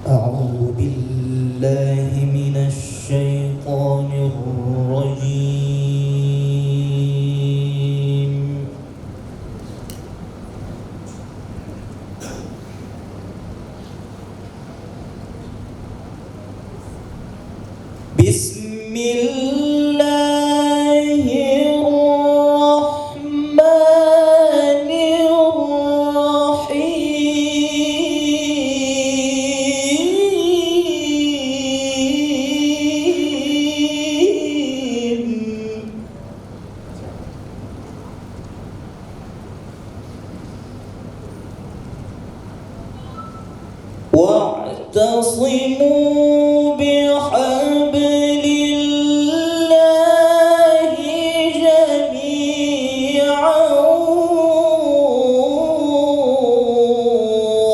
أعوذ بالله من الشيطان الرجيم. بسم الله الرحمن الرحيم. واعتصموا بحبل الله جميعا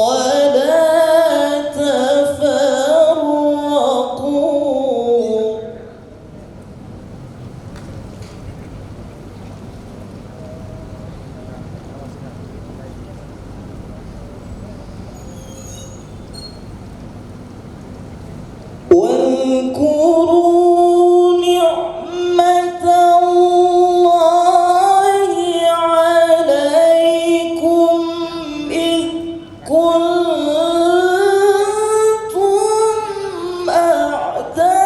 ولا تفرقوا. واذكروا نعمة الله عليكم إذ كنتم أعداء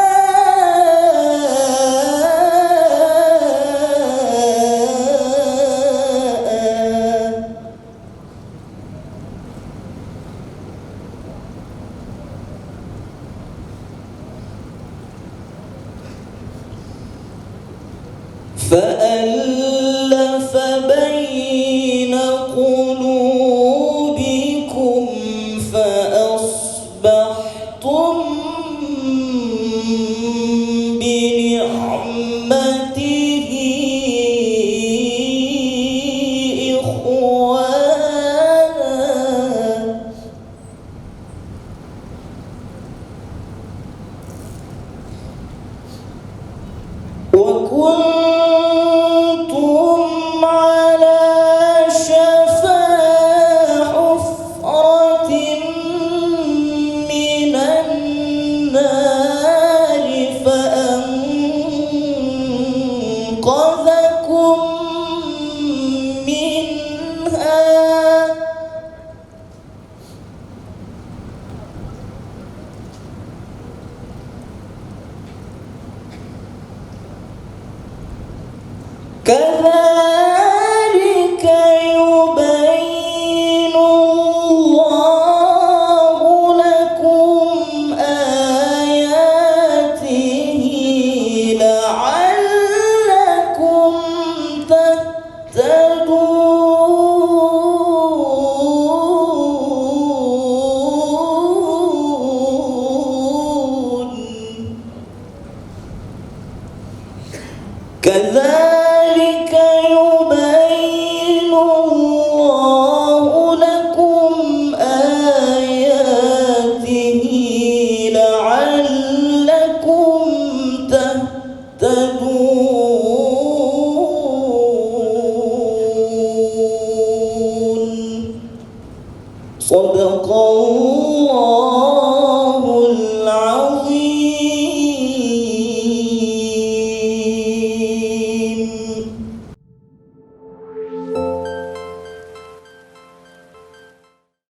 فألف بين قلوبكم فأصبحتم بنعمته إخوانا وكنتم على شفا حفرة من النار فأنقذكم منها. كذلك يبين الله لكم آياته لعلكم تهتدون. كذلك يبين الله لكم آياته لعلكم تهتدون. صدق الله.